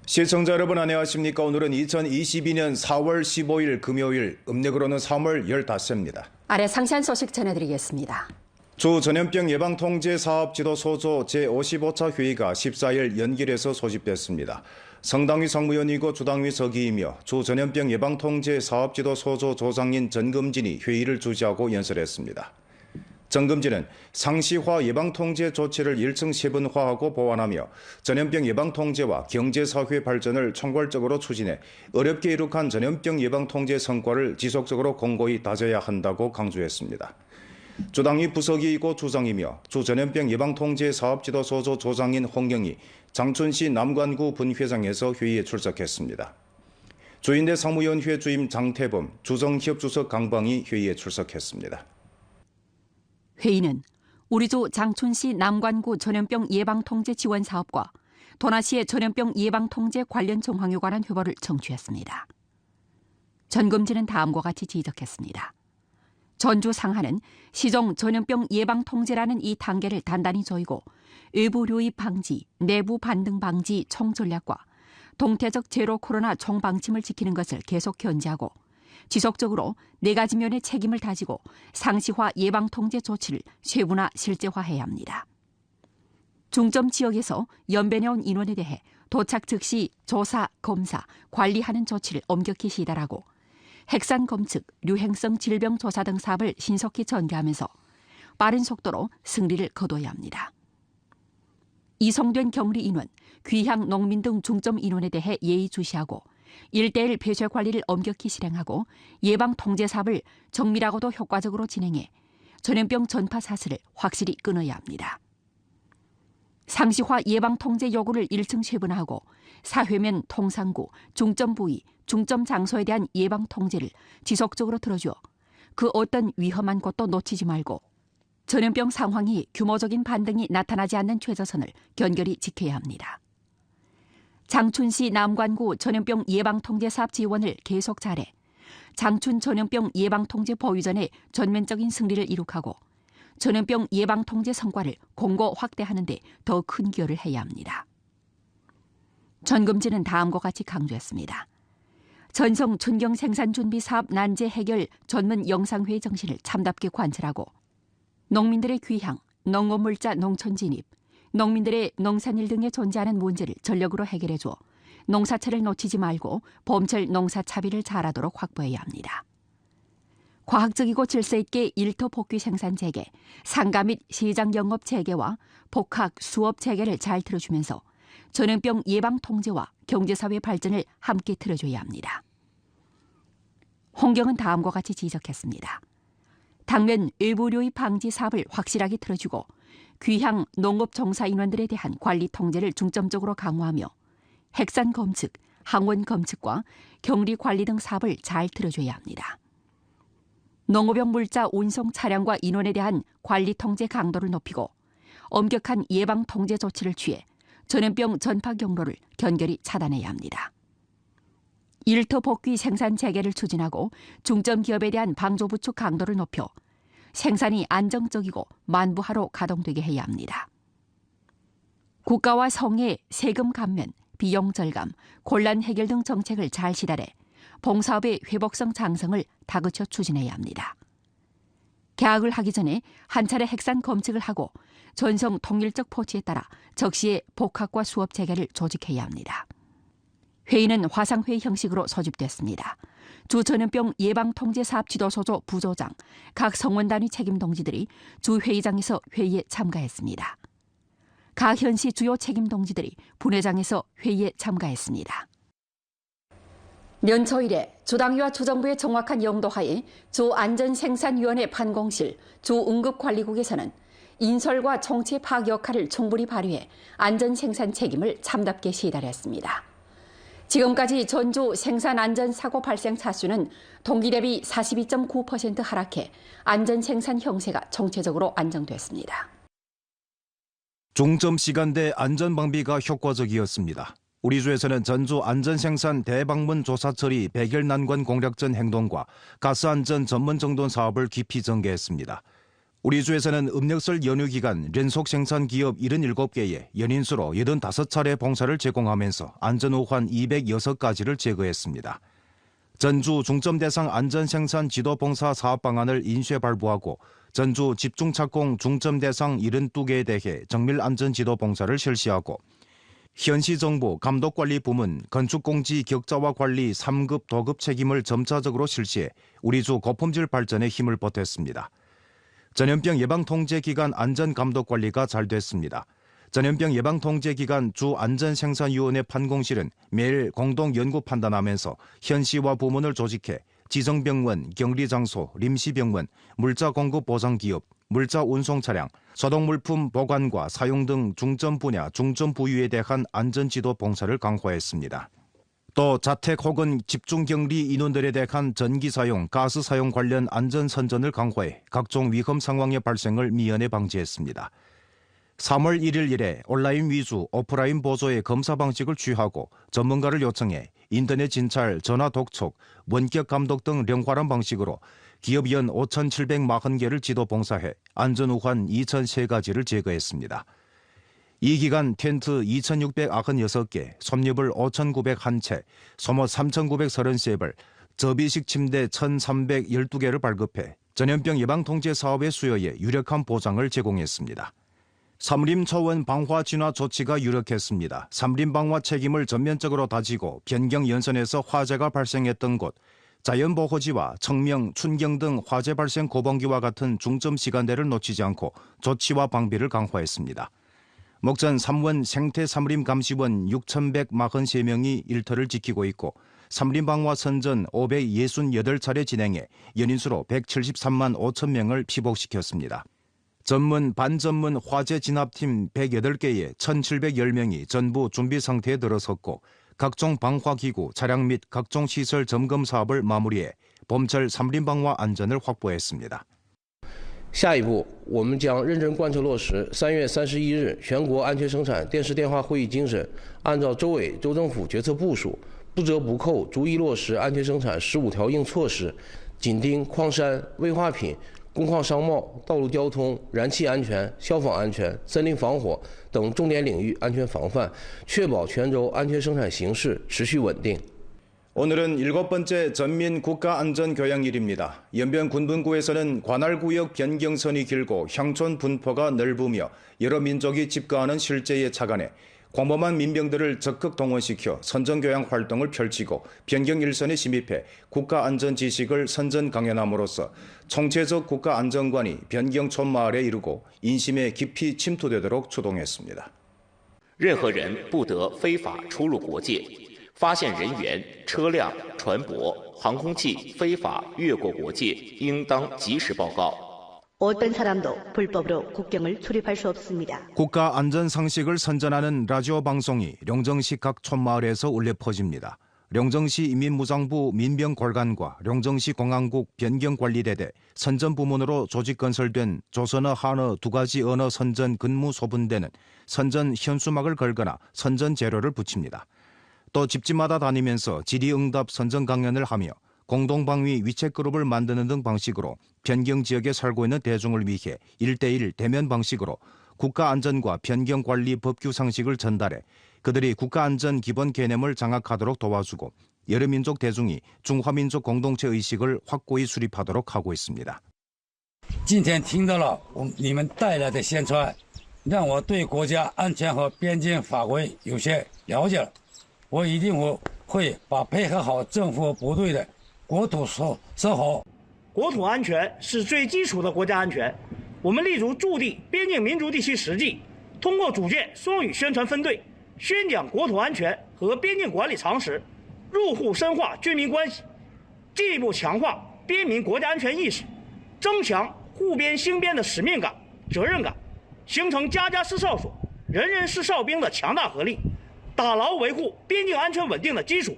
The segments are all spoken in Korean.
시청자 여러분 안녕하십니까? 오늘은 2022년 4월 15일 금요일, 음력으로는 3월 15일입니다. 아래 상세한 소식 전해드리겠습니다. 주 전염병 예방통제 사업 지도 소조 제55차 회의가 14일 연길에서 소집됐습니다. 성당위 상무위원이고 주당위 서기이며 주 전염병 예방통제 사업 지도 소조 조장인 전금진이 회의를 주재하고 연설했습니다. 전금진은 상시화 예방통제 조치를 일층 세분화하고 보완하며 전염병 예방통제와 경제사회 발전을 총괄적으로 추진해 어렵게 이룩한 전염병 예방통제 성과를 지속적으로 공고히 다져야 한다고 강조했습니다. 주당위 부서기이고 주장이며 주전염병 예방통제 사업지도소조 조장인 홍경이 장춘시 남관구 분회장에서 회의에 출석했습니다. 주인대 상무위원회 주임 장태범, 주정협 주석 강방이 회의에 출석했습니다. 회의는 우리주 장춘시 남관구 전염병 예방통제 지원 사업과 도나시의 전염병 예방통제 관련 정황에 관한 회보를 청취했습니다. 전금진은 다음과 같이 지적했습니다. 전주 상하는 시정 전염병 예방통제라는 이 단계를 단단히 조이고 외부 유입 방지, 내부 반등 방지 총전략과 동태적 제로 코로나 총방침을 지키는 것을 계속 견지하고 지속적으로 4가지 면의 책임을 다지고 상시화 예방통제 조치를 세분화 실제화해야 합니다. 중점 지역에서 연변해온 인원에 대해 도착 즉시 조사, 검사, 관리하는 조치를 엄격히 시달하고 핵산 검측, 유행성 질병 조사 등 사업을 신속히 전개하면서 빠른 속도로 승리를 거둬야 합니다. 이송된 격리 인원, 귀향 농민 등 중점 인원에 대해 예의주시하고 1:1 폐쇄 관리를 엄격히 실행하고 예방 통제 사업을 정밀하고도 효과적으로 진행해 전염병 전파 사슬을 확실히 끊어야 합니다. 상시화 예방 통제 요구를 일층 세분화하고 사회면 통상구, 중점 부위, 중점 장소에 대한 예방 통제를 지속적으로 들어주어 그 어떤 위험한 곳도 놓치지 말고 전염병 상황이 규모적인 반등이 나타나지 않는 최저선을 견결히 지켜야 합니다. 장춘시 남관구 전염병 예방통제 사업 지원을 계속 잘해 장춘 전염병 예방통제 보유전의 전면적인 승리를 이룩하고 전염병 예방통제 성과를 공고 확대하는 데 더 큰 기여를 해야 합니다. 전금진은 다음과 같이 강조했습니다. 전성 춘경 생산준비 사업 난제 해결 전문 영상회의 정신을 참답게 관철하고 농민들의 귀향, 농업물자 농촌 진입, 농민들의 농산일 등에 존재하는 문제를 전력으로 해결해줘 농사철을 놓치지 말고 봄철 농사차비를 잘하도록 확보해야 합니다. 과학적이고 질서 있게 일터 복귀 생산 재개, 상가 및 시장 영업 재개와 복학, 수업 재개를 잘 틀어주면서 전염병 예방 통제와 경제사회 발전을 함께 틀어줘야 합니다. 홍경은 다음과 같이 지적했습니다. 당면 외부 유입 방지 사업을 확실하게 틀어주고 귀향 농업 종사 인원들에 대한 관리 통제를 중점적으로 강화하며 핵산 검측, 항원 검측과 격리 관리 등 사업을 잘 틀어줘야 합니다. 농업용 물자 운송 차량과 인원에 대한 관리 통제 강도를 높이고 엄격한 예방 통제 조치를 취해 전염병 전파 경로를 견결히 차단해야 합니다. 일터 복귀 생산 재개를 추진하고 중점 기업에 대한 방조 부축 강도를 높여 생산이 안정적이고 만부하로 가동되게 해야 합니다. 국가와 성의 세금 감면, 비용 절감, 곤란 해결 등 정책을 잘 시달해 봉사업의 회복성 장성을 다그쳐 추진해야 합니다. 개학을 하기 전에 한 차례 핵산 검측을 하고 전성 통일적 포치에 따라 적시에 복학과 수업 재개를 조직해야 합니다. 회의는 화상회의 형식으로 소집됐습니다. 주 전염병 예방통제 사업 지도소조 부조장, 각 성원단위 책임 동지들이 주 회의장에서 회의에 참가했습니다. 각 현시 주요 책임 동지들이 분회장에서 회의에 참가했습니다. 연초 이래 주당위와 주정부의 정확한 영도하에 주안전생산위원회 판공실, 주응급관리국에서는 인솔과 총체 파악 역할을 충분히 발휘해 안전생산 책임을 참답게 시달했습니다. 지금까지 전주 생산안전사고 발생 차수는 동기 대비 42.9% 하락해 안전생산 형세가 총체적으로 안정됐습니다. 중점 시간대 안전방비가 효과적이었습니다. 우리 주에서는 전주 안전생산 대방문 조사 처리 백열난관 공략전 행동과 가스안전 전문정돈 사업을 깊이 전개했습니다. 우리 주에서는 음력설 연휴 기간 연속 생산 기업 77개에 연인수로 85차례 봉사를 제공하면서 안전우환 206가지를 제거했습니다. 전주 중점 대상 안전생산 지도봉사 사업 방안을 인쇄 발부하고 전주 집중착공 중점 대상 72개에 대해 정밀 안전지도 봉사를 실시하고 현시정부 감독관리부문 건축공지 격자화 관리 3급 도급 책임을 점차적으로 실시해 우리 주 고품질 발전에 힘을 보탰습니다. 전염병 예방통제 기간 안전감독관리가 잘 됐습니다. 전염병 예방통제 기간 주 안전생산위원회 판공실은 매일 공동 연구 판단하면서 현시와 부문을 조직해 지정병원, 격리장소,臨시병원, 물자 공급 보상기업, 물자 운송 차량, 소독물품 보관과 사용 등 중점 분야, 중점 부위에 대한 안전지도 봉사를 강화했습니다. 또 자택 혹은 집중격리 인원들에 대한 전기 사용, 가스 사용 관련 안전 선전을 강화해 각종 위험 상황의 발생을 미연에 방지했습니다. 3월 1일 이래 온라인 위주, 오프라인 보조의 검사 방식을 취하고 전문가를 요청해 인터넷 진찰, 전화 독촉, 원격 감독 등 영활한 방식으로 기업 연 5,740개를 지도 봉사해 안전우환 2,003가지를 제거했습니다. 이 기간 텐트 2,696개, 솜잎을 5,901채, 소모 3,933벌, 접이식 침대 1,312개를 발급해 전염병 예방통제 사업의 수요에 유력한 보장을 제공했습니다. 삼림 초원 방화 진화 조치가 유력했습니다. 삼림 방화 책임을 전면적으로 다지고 변경 연선에서 화재가 발생했던 곳, 자연보호지와 청명, 춘경 등 화재 발생 고봉기와 같은 중점 시간대를 놓치지 않고 조치와 방비를 강화했습니다. 목전 3원 생태 삼림 감시원 6,143명이 일터를 지키고 있고 삼림 방화 선전 568차례 진행해 연인수로 173만 5천 명을 피복시켰습니다. 전문, 반전문 화재 진압팀 108개에 1,710명이 전부 준비 상태에 들어섰고 각종 방화기구, 차량 및 각종 시설 점검 사업을 마무리해 봄철 삼림 방화 안전을 확보했습니다. 下一步，我们将认真贯彻落实3月31日全国安全生产电视电话会议精神，按照州委州政府决策部署，不折不扣逐一落实安全生产15条硬措施，紧盯矿山、危化品、工矿商贸、道路交通、燃气安全、消防安全、森林防火等重点领域安全防范，确保全州安全生产形势持续稳定。 오늘은 7번째 전민 국가안전교양일입니다. 연변 군분구에서는 관할구역 변경선이 길고 향촌 분포가 넓으며 여러 민족이 집거하는 실제에 착안해 광범한 민병들을 적극 동원시켜 선전교양 활동을 펼치고 변경 일선에 심입해 국가안전지식을 선전 강연함으로써 총체적 국가안전관이 변경 촌마을에 이르고 인심에 깊이 침투되도록 추동했습니다. 任何人不得非法出入国界。 发现人员、车辆、船舶、航空器非法越过国界，应当及时报告。 어떤 사람도 불법으로 국경을 출입할 수 없습니다. 국가 안전 상식을 선전하는 라디오 방송이 룡정시 각 촌마을에서 울려 퍼집니다. 룡정시 인민무장부 민병골관과 룡정시 공항국 변경관리대대 선전부문으로 조직 건설된 조선어, 한어 두 가지 언어 선전 근무 소분대는 선전 현수막을 걸거나 선전 재료를 붙입니다. 또 집집마다 다니면서 질의응답 선전 강연을 하며 공동방위 위챗그룹을 만드는 등 방식으로 변경 지역에 살고 있는 대중을 위해 1대1 대면 방식으로 국가안전과 변경관리 법규 상식을 전달해 그들이 국가안전 기본 개념을 장악하도록 도와주고 여러 민족 대중이 중화민족 공동체 의식을 확고히 수립하도록 하고 있습니다. 今天听到了你们带来的宣传，让我对国家安全和边境法规有些了解了。 我一定会把配合好政府部队的国土守好。国土安全是最基础的国家安全。我们立足驻地边境民族地区实际，通过组建双语宣传分队，宣讲国土安全和边境管理常识，入户深化军民关系，进一步强化边民国家安全意识，增强护边兴边的使命感、责任感，形成家家是哨所、人人是哨兵的强大合力。 打牢维护边境安全稳定的基础。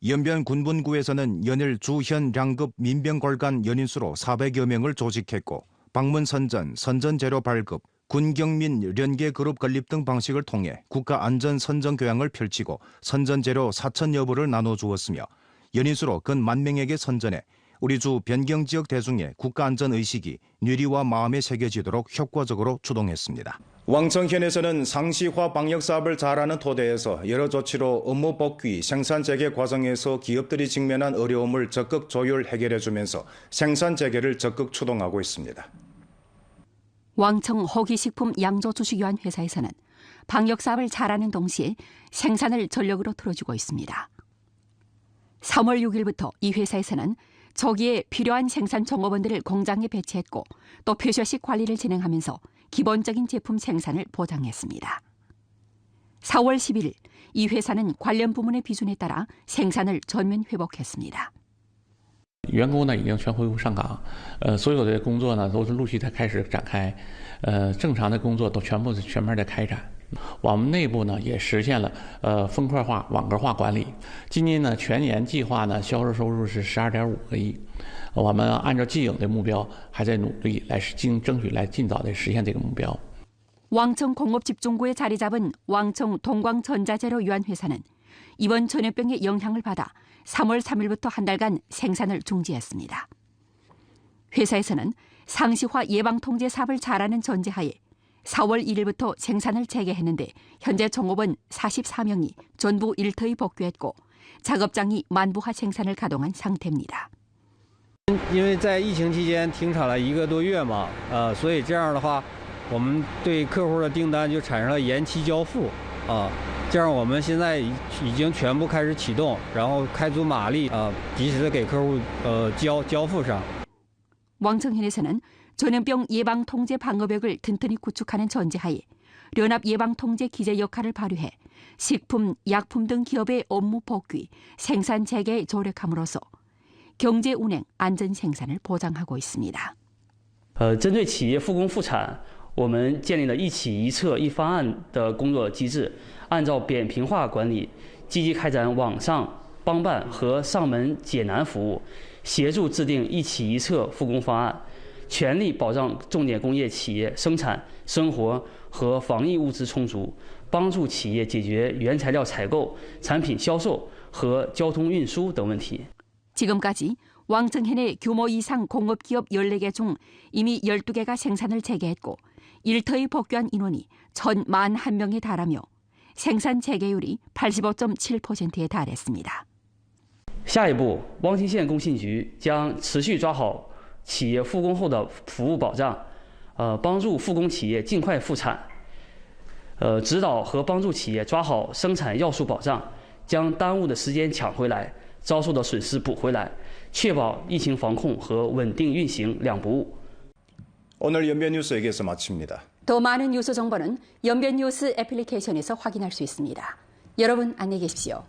연변 군분구에서는 연일 주현 량급 민병골관 연인수로 400여 명을 조직했고 방문 선전, 선전 재료 발급, 군경민 연계 그룹 건립 등 방식을 통해 국가 안전 선전 교양을 펼치고 선전 재료 4,000여 부를 나눠 주었으며 연인수로 근 10,000명에게 선전해 우리 주 변경 지역 대중의 국가안전 의식이 뇌리와 마음에 새겨지도록 효과적으로 추동했습니다. 왕청현에서는 상시화 방역 사업을 잘하는 토대에서 여러 조치로 업무 복귀, 생산 재개 과정에서 기업들이 직면한 어려움을 적극 조율 해결해주면서 생산 재개를 적극 추동하고 있습니다. 왕청 허기식품 양조 주식유한 회사에서는 방역 사업을 잘하는 동시에 생산을 전력으로 틀어주고 있습니다. 3월 6일부터 이 회사에서는 저기에 필요한 생산 종업원들을 공장에 배치했고 또 표시식 관리를 진행하면서 기본적인 제품 생산을 보장했습니다. 4월 11일 이 회사는 관련 부문의 비준에 따라 생산을 전면 회복했습니다. 员工呢已经全恢复上岗，所有的工作呢都是陆续在开始展开，正常的工作都全部是全面的开展。我们内部呢也实现了分块化、网格化管理。今年呢全年计划呢销售收入是12.5个亿，我们按照既有的目标还在努力来争取来尽早的实现这个目标。 왕청 공업집중구에 자리 잡은 왕청 동광전자재료유한회사는 이번 전염병의 영향을 받아 3월 3일부터 한 달간 생산을 중지했습니다. 회사에서는 상시화 예방통제 사업을 잘하는 전제하에 4월 1일부터 생산을 재개했는데 현재 종업원 44명이 전부 일터에 복귀했고 작업장이 만부하 생산을 가동한 상태입니다. 因为在疫情期间停产了1个多月嘛，所以这样的话，我们对客户的订单就产生了延期交付啊。这样我们现在已经全部开始启动，然后开足马力及时的给客户交付上。 왕청현에서는 전염병 예방 통제 방어벽을 튼튼히 구축하는 전제하에 연합 예방 통제 기제 역할을 발휘해 식품, 약품 등 기업의 업무 복귀, 생산 재개에 조력함으로써 경제 운행, 안전 생산을 보장하고 있습니다. 针对企业复工复产，我们建立了一起一策一方案的工作机制，按照扁平化管理，积极开展网上帮办和上门解难服务，协助制定一起一策复工方案，全力保障重点工业企业生产、生活和防疫物资充足，帮助企业解决原材料采购、产品销售和交通运输等问题。 지금까지 왕청현의 규모 이상 공업기업 14개 중 이미 12개가 생산을 재개했고 일터에 복귀한 인원이 1,041명에 달하며 생산 재개율이 85.7%에 달했습니다. 下一步，汪清县工信局将持续抓好企业复工后的服务保障，帮助复工企业尽快复产，指导和帮助企业抓好生产要素保障，将耽误的时间抢回来，遭受的损失补回来，确保疫情防控和稳定运行两不误。 오늘 연변뉴스 여기에서 마칩니다. 더 많은 뉴스 정보는 연변뉴스 애플리케이션에서 확인할 수 있습니다. 여러분 안녕히 계십시오.